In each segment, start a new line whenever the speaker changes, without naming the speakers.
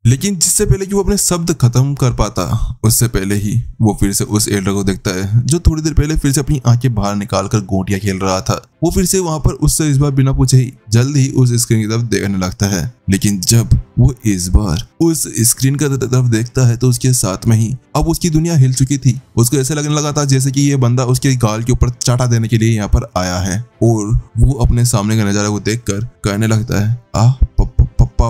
लेकिन जिससे पहले कि वो अपने शब्द खत्म कर पाता, उससे पहले ही वो फिर से उस एल्डर को देखता है जो थोड़ी देर पहले फिर से अपनी आंखें बाहर निकालकर गोटियां खेल रहा था। वो फिर से वहां पर उससे इस बार बिना पूछे ही जल्द ही उस स्क्रीन की तरफ देखने लगता है। लेकिन जब वो इस बार उस स्क्रीन की तरफ देखता है तो उसके साथ में ही अब उसकी दुनिया हिल चुकी थी। उसको ऐसे लगने लगा था जैसे कि ये बंदा उसके गाल के ऊपर चाटा देने के लिए यहाँ पर आया है। और वो अपने सामने का नजारा को देखकर कहने लगता है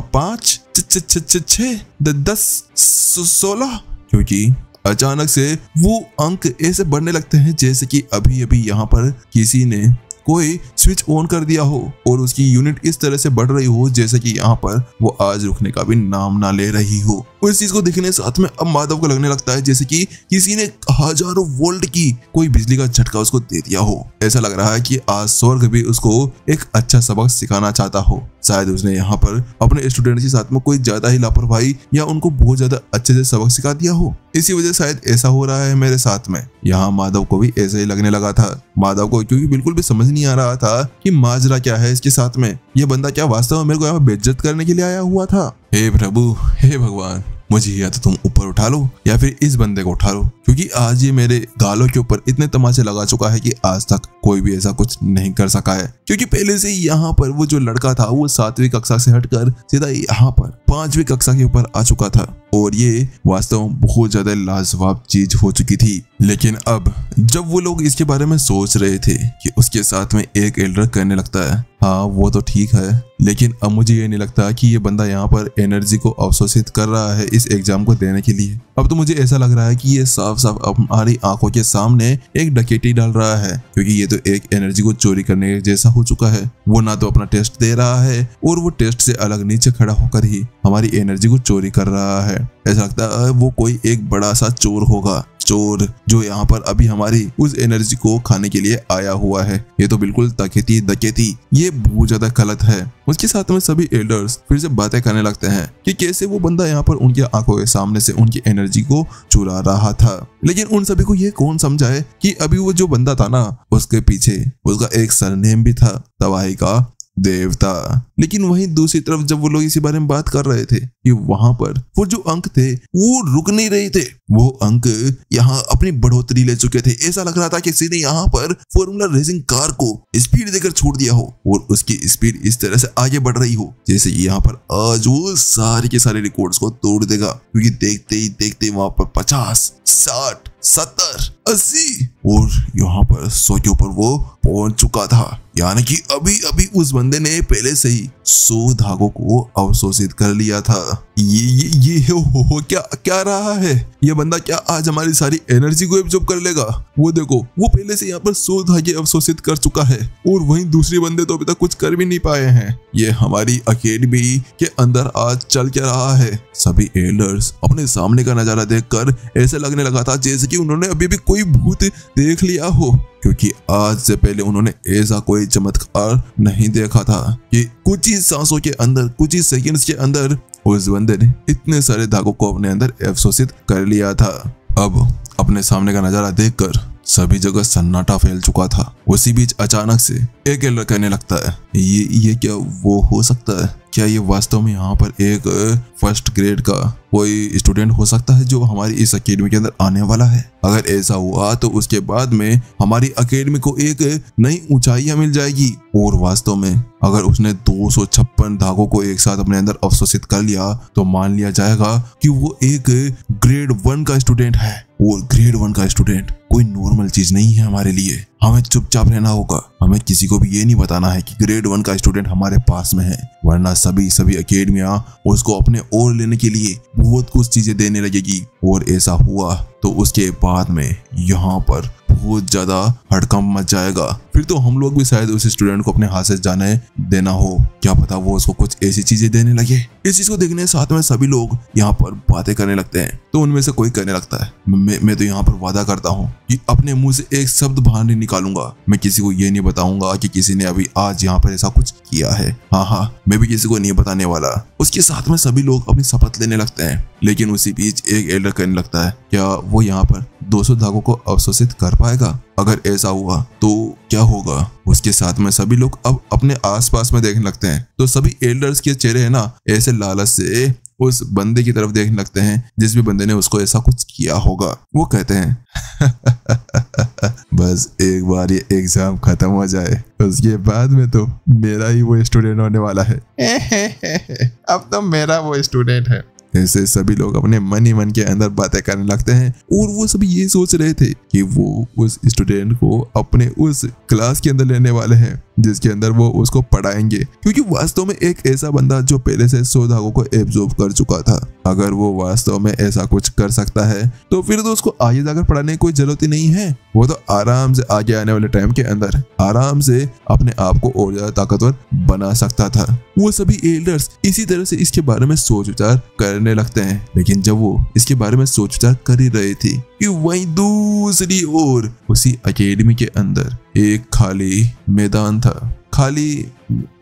5 6 10 16, क्योंकि अचानक से वो अंक ऐसे बढ़ने लगते हैं जैसे कि अभी अभी यहाँ पर किसी ने कोई स्विच ऑन कर दिया हो और उसकी यूनिट इस तरह से बढ़ रही हो जैसे कि यहाँ पर वो आज रुकने का भी नाम ना ले रही हो। उस चीज को देखने साथ में अब माधव को लगने लगता है जैसे कि किसी ने हजारों वोल्ट की कोई बिजली का झटका उसको दे दिया हो। ऐसा लग रहा है कि आज स्वर्ग भी उसको एक अच्छा सबक सिखाना चाहता हो। शायद उसने यहाँ पर अपने स्टूडेंट के साथ में कोई ज्यादा ही लापरवाही या उनको बहुत ज्यादा अच्छे से सबक सिखा दिया हो, इसी वजह शायद ऐसा हो रहा है मेरे साथ में। यहाँ माधव को भी ऐसा ही लगने लगा था। माधव को क्योंकि बिल्कुल भी समझ नहीं आ रहा था कि माजरा क्या है इसके साथ में। यह बंदा क्या वास्तव में मेरे को यहाँ पर बेइज्जत करने के लिए आया हुआ था? हे प्रभु, हे भगवान, मुझे या तो तुम ऊपर उठा लो या फिर इस बंदे को उठा लो, क्योंकि आज ये मेरे गालों के ऊपर इतने तमाचे लगा चुका है कि आज तक कोई भी ऐसा कुछ नहीं कर सका है। क्योंकि पहले से ही यहाँ पर वो जो लड़का था वो 7वीं कक्षा से हटकर सीधा यहाँ पर 5वीं कक्षा के ऊपर आ चुका था और ये वास्तव में बहुत ज्यादा लाजवाब चीज हो चुकी थी। लेकिन अब जब वो लोग इसके बारे में सोच रहे थे कि उसके साथ में एक एल्डर करने लगता है, हाँ वो तो ठीक है, लेकिन अब मुझे ये नहीं लगता कि ये बंदा यहाँ पर एनर्जी को अवशोषित कर रहा है इस एग्जाम को देने के लिए। अब तो मुझे ऐसा लग रहा है कि ये साफ साफ हमारी आंखों के सामने एक डकैती डाल रहा है, क्योंकि ये तो एक एनर्जी को चोरी करने जैसा हो चुका है। वो ना तो अपना टेस्ट दे रहा है और वो टेस्ट से अलग नीचे खड़ा होकर ही हमारी एनर्जी को चोरी कर रहा है। ऐसा लगता है वो कोई एक बड़ा सा चोर होगा, चोर जो यहाँ पर अभी हमारी उस एनर्जी को खाने के लिए आया हुआ है। ये तो बिल्कुल डकैती, ये बहुत ज्यादा गलत है। उसके साथ में सभी एल्डर्स फिर से बातें करने लगते हैं कि कैसे वो बंदा यहाँ पर उनकी आंखों के सामने से उनकी एनर्जी को चुरा रहा था। लेकिन उन सभी को ये कौन समझाए कि अभी वो जो बंदा था ना, उसके पीछे उसका एक सरनेम भी था, तबाही का देवता। लेकिन वहीं दूसरी तरफ जब वो लोग इसी बारे में बात कर रहे थे कि वहां पर वो जो अंक थे वो रुक नहीं रहे थे, वो अंक यहाँ अपनी बढ़ोतरी ले चुके थे। ऐसा लग रहा था कि किसी ने यहाँ पर फॉर्मूला रेसिंग कार को स्पीड देकर छोड़ दिया हो और उसकी स्पीड इस तरह से आगे बढ़ रही हो जैसे कि यहाँ पर आज वो सारे के सारे रिकॉर्ड्स को तोड़ देगा, क्योंकि देखते ही देखते वहां पर 50, 60, 70, 80 और यहाँ पर 100 के ऊपर वो पहुंच चुका था। यानी कि अभी अभी उस बंदे ने पहले से ही 100 धागों को अवशोषित कर लिया था। ये हो क्या रहा है? ये बंदा क्या आज हमारी सारी एनर्जी को एब्जॉर्ब कर लेगा? वो देखो, वो पहले से यहाँ पर 100 धागे अवशोषित कर चुका है और वहीं दूसरे बंदे तो अभी तक कुछ कर भी नहीं पाए हैं। ये हमारी अकेडमी के अंदर आज चल क्या रहा है? सभी एल्डर्स अपने सामने का नजारा देखकर ऐसे लगने लगा था जैसे कि उन्होंने अभी भी कोई भूत देख लिया हो, क्योंकि आज से पहले उन्होंने ऐसा कोई चमत्कार नहीं देखा था कि कुछ ही सांसों के अंदर, कुछ ही सेकंड्स के अंदर उस बंदे ने इतने सारे धागों को अपने अंदर अवशोषित कर लिया था। अब अपने सामने का नजारा देखकर सभी जगह सन्नाटा फैल चुका था। उसी बीच अचानक से एक एल्डर कहने लगता है, ये क्या वो हो सकता है? क्या ये वास्तव में यहाँ पर एक फर्स्ट ग्रेड का कोई स्टूडेंट हो सकता है जो हमारी इस अकेडमी के अंदर आने वाला है? अगर ऐसा हुआ तो उसके बाद में हमारी अकेडमी को एक नई ऊंचाइयां मिल जाएगी। और वास्तव में अगर उसने 256 धागों को एक साथ अपने अंदर अवशोषित कर लिया तो मान लिया जाएगा कि वो एक ग्रेड 1 का स्टूडेंट है। और ग्रेड 1 का स्टूडेंट कोई नॉर्मल चीज नहीं है हमारे लिए। हमें चुपचाप रहना होगा, हमें किसी को भी ये नहीं बताना है कि ग्रेड 1 का स्टूडेंट हमारे पास में है, वरना सभी अकेडमियां उसको अपने ओर लेने के लिए बहुत कुछ चीजें देने लगेगी। और ऐसा हुआ तो उसके बाद में यहाँ पर बहुत ज्यादा हड़कंप मच जाएगा। फिर तो हम लोग भी शायद उस स्टूडेंट को अपने हाथ से जाने देना हो, क्या पता वो उसको कुछ ऐसी चीजें देने लगे। इस चीज को देखने साथ में सभी लोग यहाँ पर बातें करने लगते हैं। तो उनमें से कोई कहने लगता है, मैं तो यहाँ पर वादा करता हूँ कि अपने मुंह से एक शब्द बाहर नहीं निकालूंगा। मैं किसी को ये नहीं बताऊंगा कि किसी ने अभी आज यहाँ पर ऐसा कुछ किया है। हाँ, मैं भी किसी को नहीं बताने वाला। उसके साथ में सभी लोग अपनी शपथ लेने लगते हैं। लेकिन उसी बीच एक एल्डर कहने लगता है, क्या वो यहाँ पर 200 धागों को अवशोषित कर पाएगा? अगर ऐसा हुआ तो क्या होगा? उसके साथ में सभी लोग अब अपने आसपास में देखने लगते हैं। तो सभी एल्डर्स के चेहरे है ना ऐसे लालच से उस बंदे की तरफ देखने लगते हैं जिस भी बंदे ने उसको ऐसा कुछ किया होगा। वो कहते हैं बस एक बार ये एग्जाम खत्म हो जाए, उसके बाद में तो मेरा ही वो स्टूडेंट होने वाला है। अब तो मेरा वो स्टूडेंट है। ऐसे सभी लोग अपने मन ही मन के अंदर बातें करने लगते हैं और वो सभी ये सोच रहे थे कि वो उस स्टूडेंट को अपने उस क्लास के अंदर लेने वाले हैं जिसके अंदर वो उसको पढ़ाएंगे, क्योंकि वास्तव में एक ऐसा बंदा जो पहले से 100 धागों को एब्जॉर्ब कर चुका था, अगर वो वास्तव में ऐसा कुछ कर सकता है तो फिर तो उसको आगे जाकर पढ़ाने की कोई जरूरत ही नहीं है। वो तो आराम से आगे आने वाले टाइम के अंदर आराम से अपने आप को और ज्यादा ताकतवर बना सकता था। वो सभी एल्डर्स इसी तरह से इसके बारे में सोच विचार करने लगते हैं, लेकिन जब वो इसके बारे में सोच विचार कर ही रहे थे कि वहीं दूसरी ओर उसी अकेडमी के अंदर एक खाली मैदान था, खाली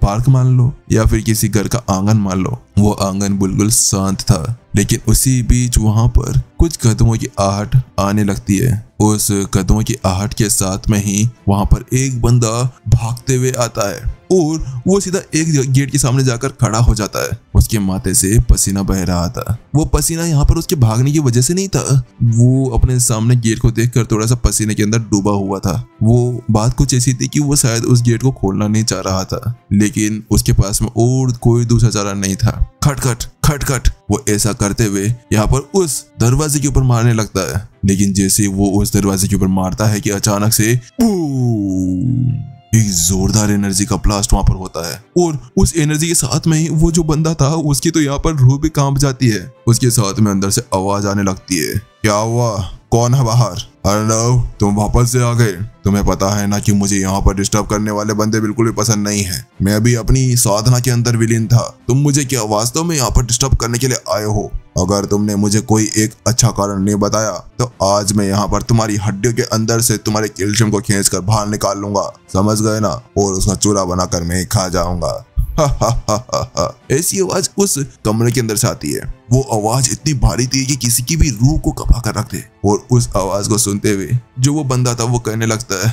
पार्क मान लो या फिर किसी घर का आंगन मान लो। वो आंगन बिल्कुल शांत था, लेकिन उसी बीच वहां पर कुछ कदमों की आहट आने लगती है। उस कदमों की आहट के साथ में ही वहां पर एक बंदा भागते हुए आता है और वो सीधा एक गेट के सामने जाकर खड़ा हो जाता है। उसके माथे से पसीना बह रहा था। वो पसीना यहाँ पर उसके भागने की वजह से नहीं था, वो अपने सामने गेट को देखकर थोड़ा सा पसीने के अंदर डूबा हुआ था। वो बात कुछ ऐसी थी कि वो शायद उस गेट को खोलना नहीं चाह रहा था, लेकिन उसके पास में और कोई दूसरा चारा नहीं था। खटखट खटखट वो ऐसा करते हुए यहाँ पर उस दरवाजे के ऊपर मारने लगता है, लेकिन जैसे वो उस दरवाजे के ऊपर मारता है कि अचानक से एक जोरदार एनर्जी का ब्लास्ट वहां पर होता है और उस एनर्जी के साथ में ही वो जो बंदा था उसकी तो यहाँ पर रूह भी कांप जाती है। उसके साथ में अंदर से आवाज आने लगती है, क्या हुआ, कौन है बाहर? अर्नव, तुम वापस से आ गए। तुम्हें पता है ना कि मुझे यहाँ पर डिस्टर्ब करने वाले बंदे बिल्कुल भी पसंद नहीं है। मैं अभी अपनी साधना के अंदर विलीन था। तुम मुझे क्या वास्तव में यहाँ पर डिस्टर्ब करने के लिए आए हो? अगर तुमने मुझे कोई एक अच्छा कारण नहीं बताया तो आज मैं यहाँ पर तुम्हारी हड्डियों के अंदर से तुम्हारे कैल्शियम को खींचकर बाहर निकाल लूंगा, समझ गए ना? और उसका चूरा बनाकर मैं खा जाऊंगा। ऐसी आवाज उस कमरे के अंदर से आती है। वो आवाज इतनी भारी थी कि किसी की भी रूह को कपा कर रख दे। और उस आवाज को सुनते हुए जो वो बंदा था वो कहने लगता है,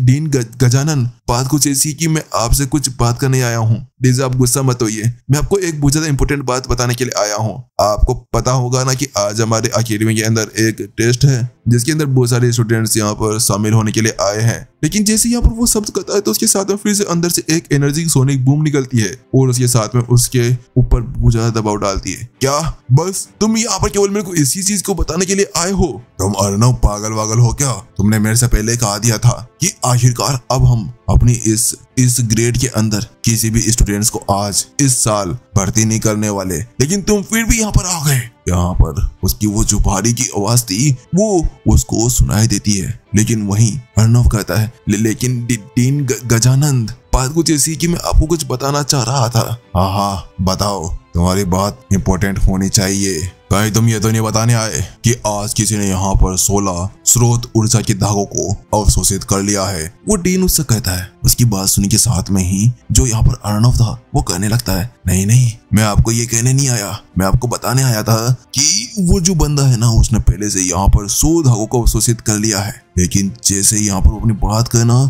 डीन गजानन, बात कुछ ऐसी कि मैं आपसे कुछ बात करने आया हूँ। प्लीज आप गुस्सा मत होइए, मैं आपको एक बहुत ज्यादा इंपॉर्टेंट बात बताने के लिए आया हूँ। आपको पता होगा ना कि आज हमारे अकेडमी के अंदर एक टेस्ट है जिसके अंदर बहुत सारे स्टूडेंट्स यहाँ पर शामिल होने के लिए आए हैं। लेकिन जैसे यहाँ पर वो शब्द कहता है तो उसके साथ में फिर से अंदर से एक एनर्जी सोनिक बूम निकलती है और उसके साथ में उसके ऊपर बहुत ज्यादा दबाव डालती है। क्या बस तुम यहाँ पर केवल मेरे को इसी चीज को बताने के लिए आए हो? तुम अर्नव पागल वागल हो क्या? तुमने मेरे से पहले कहा दिया था कि आखिरकार अब हम अपनी इस ग्रेड के अंदर किसी भी स्टूडेंट्स को आज इस साल भर्ती नहीं करने वाले, लेकिन तुम फिर भी यहाँ पर आ गए। यहाँ पर उसकी वो जो भारी की आवाज थी वो उसको सुनाई देती है, लेकिन वहीं अर्नव कहता है, लेकिन डीन गजानंद, बात कुछ ऐसी कि मैं आपको कुछ बताना चाह रहा था। हाँ बताओ, तुम्हारी बात इंपॉर्टेंट होनी चाहिए। कहीं तुम ये तो नहीं बताने आए कि आज किसी ने यहाँ पर 16 स्रोत ऊर्जा के धागों को अवशोषित कर लिया है? वो डीन उससे कहता है। उसकी बात सुनने के साथ में ही जो यहाँ पर अर्नव था वो कहने लगता है, नहीं, मैं आपको ये कहने नहीं आया, मैं आपको बताने आया था कि वो जो बंदा है ना उसने पहले से यहाँ पर 100 धागों को अवशोषित कर लिया है। लेकिन जैसे यहाँ पर अपनी बात करना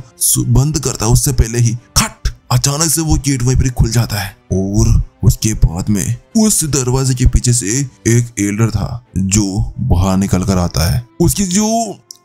बंद करता है उससे पहले ही खट अचानक से वो गेट वहीं पर खुल जाता है और उसके बाद में उस दरवाजे के पीछे से एक एल्डर था जो बाहर निकल कर आता है। उसकी जो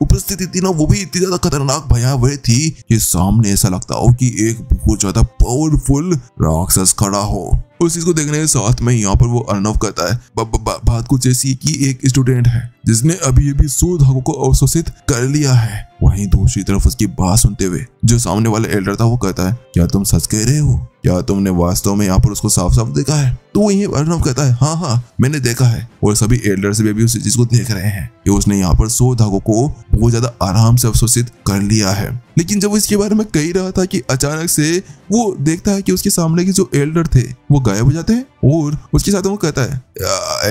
उपस्थिति थी ना वो भी इतनी ज्यादा खतरनाक भयावह थी कि सामने ऐसा लगता हो कि एक बहुत ज्यादा पावरफुल राक्षस खड़ा हो। उस चीज को देखने के साथ में यहाँ पर वो अर्नव कहता है, बात कुछ ऐसी कि एक स्टूडेंट है जिसने अभी 100 धागों को अवशोषित कर लिया है। वहीं दूसरी तरफ उसकी बात सुनते हुए जो सामने वाला एल्डर था वो कहता है, क्या तुम सच कह रहे हो? क्या तुमने वास्तव में यहाँ पर उसको साफ साफ देखा है? तो वही अर्नव कहता है, हाँ मैंने देखा है। और सभी एल्डर्स भी उसी चीज को देख रहे हैं कि उसने यहाँ पर 100 धागों को बहुत ज्यादा आराम से अवशोषित कर लिया है। लेकिन जब वो इसके बारे में कह रहा था कि अचानक से वो देखता है कि उसके सामने के जो एल्डर थे वो गायब हो जाते हैं और उसके साथ वो कहता है,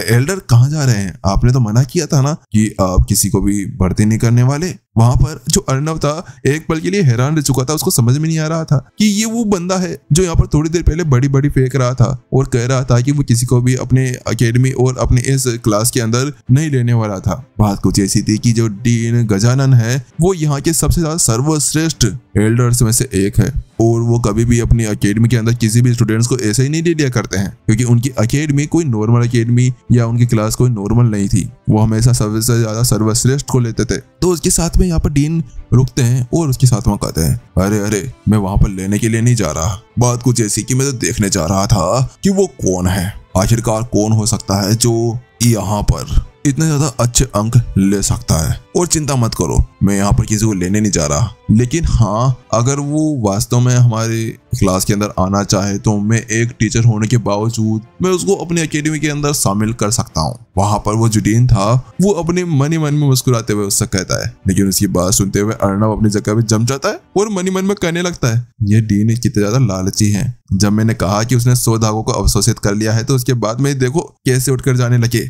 एल्डर कहाँ जा रहे हैं? आपने तो मना किया था ना कि आप किसी को भी भर्ती नहीं करने वाले। वहां पर जो अर्नव था एक पल के लिए हैरान रह चुका था। उसको समझ में नहीं आ रहा था कि ये वो बंदा है जो यहाँ पर थोड़ी देर पहले बड़ी बड़ी फेंक रहा था और कह रहा था कि वो किसी को भी अपने अकेडमी और अपने इस क्लास के अंदर नहीं लेने वाला था। बात कुछ ऐसी थी कि जो डीन गजानन है वो यहाँ के सबसे ज्यादा सर्वश्रेष्ठ एल्डर्स में से एक है और वो कभी भी अपनी अकेडमी के अंदर किसी भी स्टूडेंट्स को ऐसे ही नहीं ले लिया करते हैं, क्योंकि उनकी अकेडमी कोई नॉर्मल अकेडमी या उनकी क्लास कोई नॉर्मल नहीं थी। वो हमेशा सबसे ज्यादा सर्वश्रेष्ठ को लेते थे। तो उसके साथ में यहाँ पर डीन रुकते हैं और उसके साथ में कहते हैं, अरे अरे मैं वहां पर लेने के लिए नहीं जा रहा। बात कुछ ऐसी कि मैं तो देखने जा रहा था कि वो कौन है, आखिरकार कौन हो सकता है जो यहाँ पर इतने ज्यादा अच्छे अंक ले सकता है। और चिंता मत करो, मैं यहाँ पर किसी को लेने नहीं जा रहा, लेकिन हाँ अगर वो वास्तव में हमारे क्लास के अंदर आना चाहे तो मैं एक टीचर होने के बावजूद मैं उसको अपनी अकेडमी के अंदर शामिल कर सकता हूँ। वहां पर वो जो डीन था वो अपने मन ही मन में मुस्कुराते हुए उससे कहता है, लेकिन उसकी बात सुनते हुए अर्नव अपनी जगह पे जम जाता है और मन ही मन में कहने लगता है, ये डीन कितने ज्यादा लालची है। जब मैंने कहा कि उसने 100 धागों को अवशोषित कर लिया है तो उसके बाद में देखो कैसे उठकर जाने लगे।